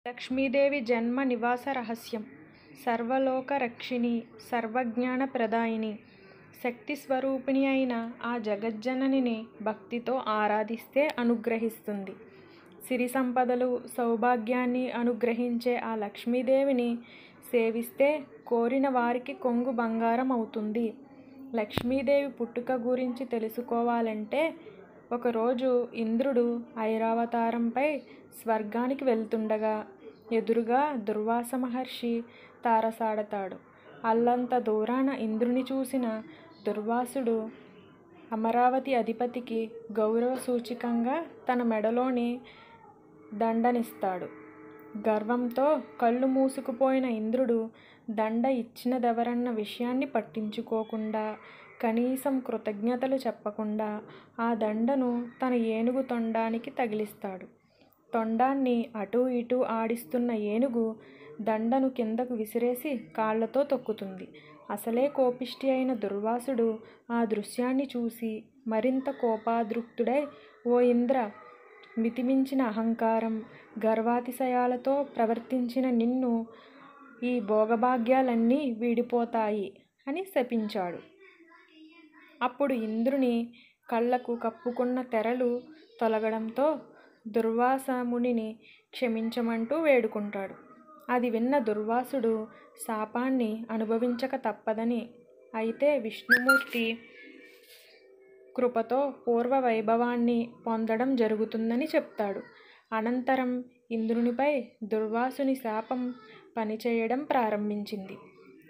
లక్ష్మీదేవి జన్మ నివాస రహస్యం. సర్వలోకరక్షిణి, సర్వజ్ఞానప్రదాయిని, శక్తి స్వరూపిణి అయిన ఆ జగజ్జననిని భక్తితో ఆరాధిస్తే అనుగ్రహిస్తుంది. సిరి సంపదలు, సౌభాగ్యాన్ని అనుగ్రహించే ఆ లక్ష్మీదేవిని సేవిస్తే కోరిన వారికి కొంగు బంగారం అవుతుంది. లక్ష్మీదేవి పుట్టుక గురించి తెలుసుకోవాలంటే ఒకరోజు ఇంద్రుడు ఐరావతారంపై స్వర్గానికి వెళ్తుండగా ఎదురుగా దుర్వాస మహర్షి తారసాడతాడు. అల్లంత దూరాన ఇంద్రుని చూసిన దుర్వాసుడు అమరావతి అధిపతికి గౌరవ సూచకంగా తన మెడలోని దండనిస్తాడు. గర్వంతో కళ్ళు మూసుకుపోయిన ఇంద్రుడు దండ ఇచ్చినదెవరన్న విషయాన్ని పట్టించుకోకుండా, కనీసం కృతజ్ఞతలు చెప్పకుండా ఆ దండను తన ఏనుగు తొండానికి తగిలిస్తాడు. తొండాన్ని అటూ ఇటూ ఆడిస్తున్న ఏనుగు దండను కిందకు విసిరేసి కాళ్లతో తొక్కుతుంది. అసలే కోపిష్టి అయిన దుర్వాసుడు ఆ దృశ్యాన్ని చూసి మరింత కోపాద్రిక్తుడై, ఓ ఇంద్ర, మితిమించిన అహంకారం, గర్వాతిశయాలతో ప్రవర్తించిన నిన్ను ఈ భోగభాగ్యాలన్నీ వీడిపోతాయి అని శపించాడు. అప్పుడు ఇంద్రుని కళ్ళకు కప్పుకున్న తెరలు తొలగడంతో దుర్వాస మునిని క్షమించమంటూ వేడుకుంటాడు. అది విన్న దుర్వాసుడు శాపాన్ని అనుభవించక తప్పదని, అయితే విష్ణుమూర్తి కృపతో పూర్వ వైభవాన్ని పొందడం జరుగుతుందని చెప్తాడు. అనంతరం ఇంద్రునిపై దుర్వాసుని శాపం పనిచేయడం ప్రారంభించింది.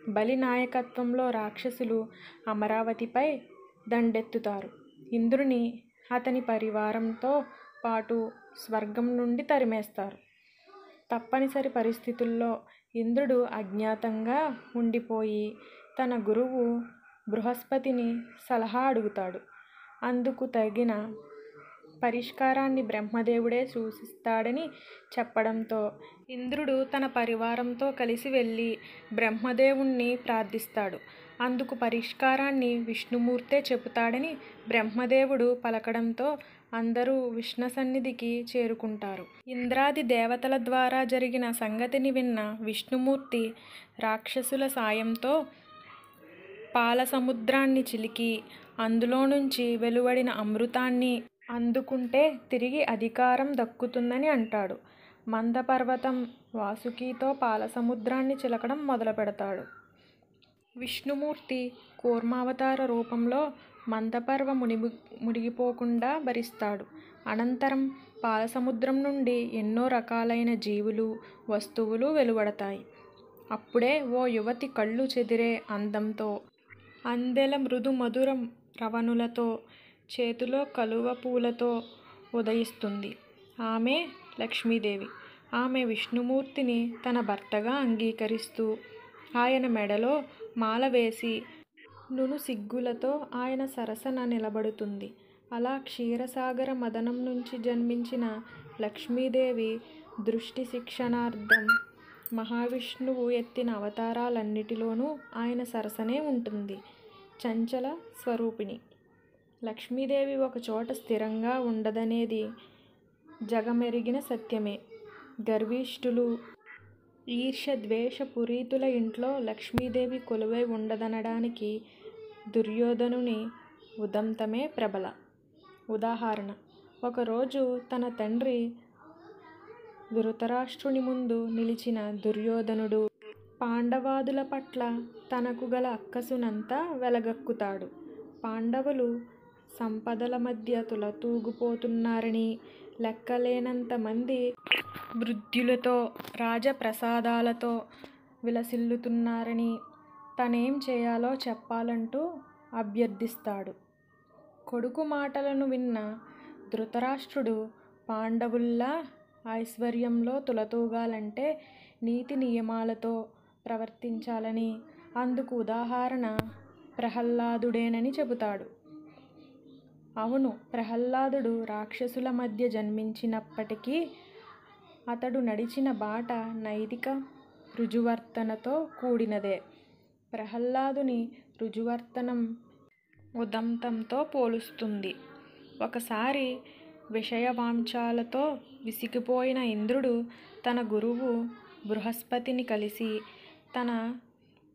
బలి నాయకత్వంలో రాక్షసులు అమరావతిపై దండెత్తుతారు. ఇంద్రుని అతని పరివారంతో పాటు స్వర్గం నుండి తరిమేస్తారు. తప్పనిసరి పరిస్థితుల్లో ఇంద్రుడు అజ్ఞాతంగా ఉండిపోయి తన గురువు బృహస్పతిని సలహా అడుగుతాడు. అందుకు తగిన పరిష్కారాన్ని బ్రహ్మదేవుడే సూచిస్తాడని చెప్పడంతో ఇంద్రుడు తన పరివారంతో కలిసి వెళ్ళి బ్రహ్మదేవుణ్ణి ప్రార్థిస్తాడు. అందుకు పరిష్కారాన్ని విష్ణుమూర్తే చెబుతాడని బ్రహ్మదేవుడు పలకడంతో అందరూ విష్ణు సన్నిధికి చేరుకుంటారు. ఇంద్రాది దేవతల ద్వారా జరిగిన సంగతిని విన్న విష్ణుమూర్తి రాక్షసుల సాయంతో పాలసముద్రాన్ని చిలికి అందులో నుంచి వెలువడిన అమృతాన్ని అందుకుంటే తిరిగి అధికారం దక్కుతుందని అంటాడు. మందపర్వతం వాసుకితో పాలసముద్రాన్ని చిలకడం మొదలుపెడతాడు. విష్ణుమూర్తి కూర్మావతార రూపంలో మందపర్వ మునిగిపోకుండా భరిస్తాడు. అనంతరం పాలసముద్రం నుండి ఎన్నో రకాలైన జీవులు, వస్తువులు వెలువడతాయి. అప్పుడే ఓ యువతి కళ్ళు చెదిరే అందంతో, అందెల మృదు మధుర రవనులతో, చేతిలో కలువ పూలతో ఉదయిస్తుంది. ఆమె లక్ష్మీదేవి. ఆమె విష్ణుమూర్తిని తన భర్తగా అంగీకరిస్తూ ఆయన మెడలో మాల వేసి నును సిగ్గులతో ఆయన సరసన నిలబడుతుంది. అలా క్షీరసాగర మదనం నుంచి జన్మించిన లక్ష్మీదేవి దృష్టి శిక్షణార్థం మహావిష్ణువు ఎత్తిన అవతారాలన్నిటిలోనూ ఆయన సరసనే ఉంటుంది. చంచల స్వరూపిణి లక్ష్మీదేవి ఒకచోట స్థిరంగా ఉండదనేది జగమెరిగిన సత్యమే. గర్విష్ఠులు, ఈర్ష్య ద్వేష పురీతుల ఇంట్లో లక్ష్మీదేవి కొలువై ఉండదనడానికి దుర్యోధనుని ఉదంతమే ప్రబల ఉదాహరణ. ఒకరోజు తన తండ్రి ధృతరాష్ట్రుని ముందు నిలిచిన దుర్యోధనుడు పాండవాదుల పట్ల తనకు గల అక్కసునంతా వెలగక్కుతాడు. పాండవులు సంపదల మధ్య తులతూగిపోతున్నారని, లెక్కలేనంత మంది వృద్ధులతో రాజప్రసాదాలతో విలసిల్లుతున్నారని, తనేం చేయాలో చెప్పాలంటూ అభ్యర్థిస్తాడు. కొడుకు మాటలను విన్న ధృతరాష్ట్రుడు పాండవుల్లా ఐశ్వర్యంలో తులతూగాలంటే నీతి నియమాలతో ప్రవర్తించాలని, అందుకు ఉదాహరణ ప్రహ్లాదుడేనని చెబుతాడు. అవును, ప్రహ్లాదుడు రాక్షసుల మధ్య జన్మించినప్పటికీ అతడు నడిచిన బాట నైతిక రుజువర్తనతో కూడినదే. ప్రహ్లాదుని రుజువర్తనం ఉదంతంతో పోలుస్తుంది. ఒకసారి విషయవాంఛలతో విసిగిపోయిన ఇంద్రుడు తన గురువు బృహస్పతిని కలిసి తన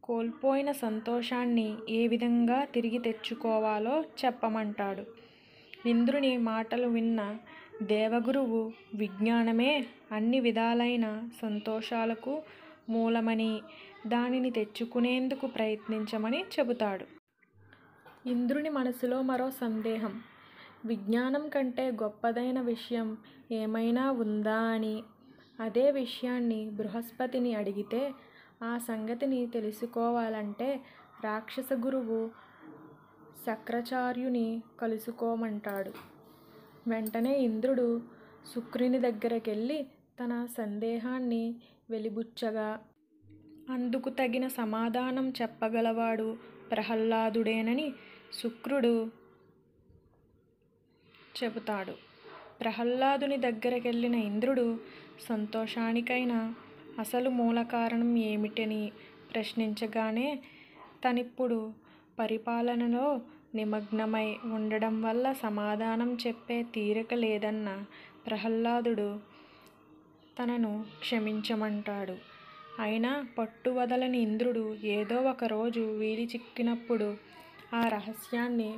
కోల్పోయిన సంతోషాన్ని ఏ విధంగా తిరిగి తెచ్చుకోవాలో చెప్పమంటాడు. ఇంద్రుని మాటలు విన్న దేవగురువు విజ్ఞానమే అన్ని విధాలైన సంతోషాలకు మూలమని, దానిని తెచ్చుకునేందుకు ప్రయత్నించమని చెబుతాడు. ఇంద్రుని మనసులో మరో సందేహం, విజ్ఞానం కంటే గొప్పదైన విషయం ఏమైనా ఉందా అని. అదే విషయాన్ని బృహస్పతిని అడిగితే ఆ సంగతిని తెలుసుకోవాలంటే రాక్షస గురువు శక్రాచార్యుని కలుసుకోమంటాడు. వెంటనే ఇంద్రుడు శుక్రుని దగ్గరకెళ్ళి తన సందేహాన్ని వెలిబుచ్చగా, అందుకు తగిన సమాధానం చెప్పగలవాడు ప్రహ్లాదుడేనని శుక్రుడు చెబుతాడు. ప్రహ్లాదుని దగ్గరకెళ్ళిన ఇంద్రుడు సంతోషానికైన అసలు మూల కారణం ఏమిటని ప్రశ్నించగానే తనిప్పుడు పరిపాలనలో నిమగ్నమై ఉండడం వల్ల సమాధానం చెప్పే తీరిక లేదన్న ప్రహ్లాదుడు తనను క్షమించమంటాడు. అయినా పట్టువదలని ఇంద్రుడు ఏదో ఒకరోజు వీలు చిక్కినప్పుడు ఆ రహస్యాన్ని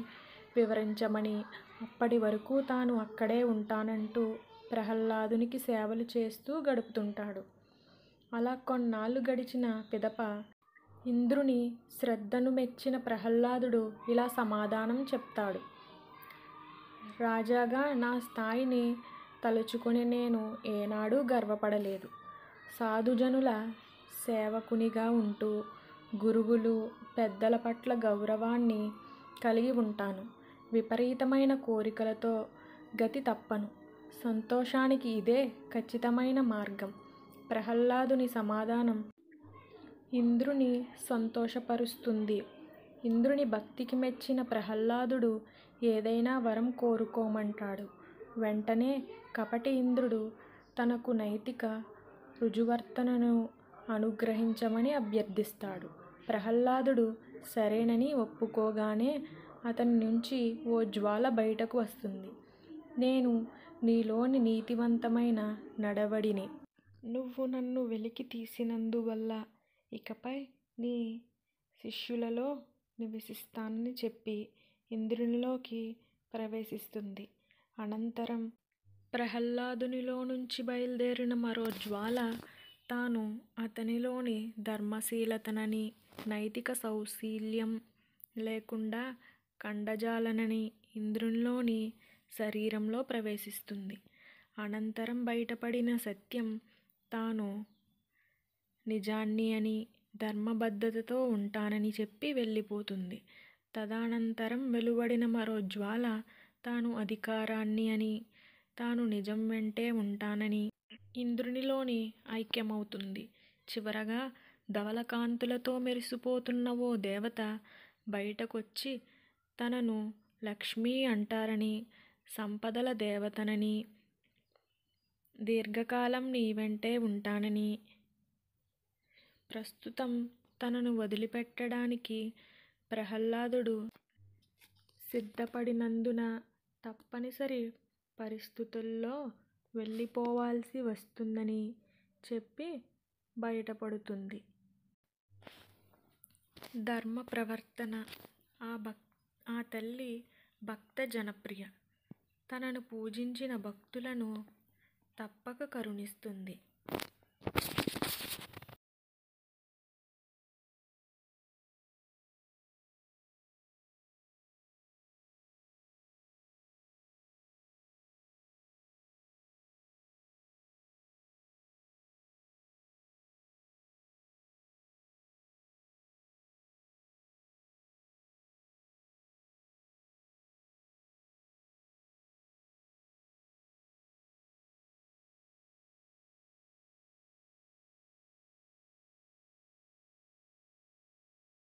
వివరించమని, అప్పటి వరకు తాను అక్కడే ఉంటానంటూ ప్రహ్లాదునికి సేవలు చేస్తూ గడుపుతుంటాడు. అలా కొన్నాళ్ళు గడిచిన పిదప ఇంద్రుని శ్రద్ధను మెచ్చిన ప్రహ్లాదుడు ఇలా సమాధానం చెప్తాడు. రాజాగా నా స్థాయిని తలుచుకొని నేను ఏనాడూ గర్వపడలేదు. సాధుజనుల సేవకునిగా ఉంటూ గురువులు, పెద్దల పట్ల గౌరవాన్ని కలిగి ఉంటాను. విపరీతమైన కోరికలతో గతి తప్పను. సంతోషానికి ఇదే ఖచ్చితమైన మార్గం. ప్రహ్లాదుని సమాధానం ఇంద్రుని సంతోషపరుస్తుంది. ఇంద్రుని భక్తికి మెచ్చిన ప్రహ్లాదుడు ఏదైనా వరం కోరుకోమంటాడు. వెంటనే కపటి ఇంద్రుడు తనకు నైతిక రుజువర్తనను అనుగ్రహించమని అభ్యర్థిస్తాడు. ప్రహ్లాదుడు సరేనని ఒప్పుకోగానే అతని నుంచి ఓ జ్వాల బయటకు వస్తుంది. నేను నీలోని నీతివంతమైన నడవడిని. నువ్వు నన్ను వెలికి తీసినందువల్ల ఇకపై నీ శిష్యులలో నివసిస్తానని చెప్పి ఇంద్రునిలోకి ప్రవేశిస్తుంది. అనంతరం ప్రహ్లాదునిలో నుంచి బయలుదేరిన మరో జ్వాల తాను అతనిలోని ధర్మశీలతనని, నైతిక సౌశీల్యం లేకుండా ఖండజాలనని ఇంద్రునిలోని శరీరంలో ప్రవేశిస్తుంది. అనంతరం బయటపడిన సత్యం తాను నిజాన్ని అని, ధర్మబద్ధతతో ఉంటానని చెప్పి వెళ్ళిపోతుంది. తదనంతరం వెలువడిన మరో జ్వాల తాను అధికారాన్ని అని, తాను నిజం వెంటే ఉంటానని ఇంద్రునిలోని ఐక్యమవుతుంది. చివరగా ధవళకాంతులతో మెరిసిపోతున్న ఓ దేవత బయటకొచ్చి తనను లక్ష్మి అంటారని, సంపదల దేవతనని, దీర్ఘకాలం నీ వెంటే ఉంటానని, ప్రస్తుతం తనను వదిలిపెట్టడానికి ప్రహ్లాదుడు సిద్ధపడినందున తప్పనిసరి పరిస్థితుల్లో వెళ్ళిపోవాల్సి వస్తుందని చెప్పి బయటపడుతుంది. ధర్మ ప్రవర్తన. ఆ తల్లి భక్త జనప్రియ. తనను పూజించిన భక్తులను తప్పక కరుణిస్తుంది.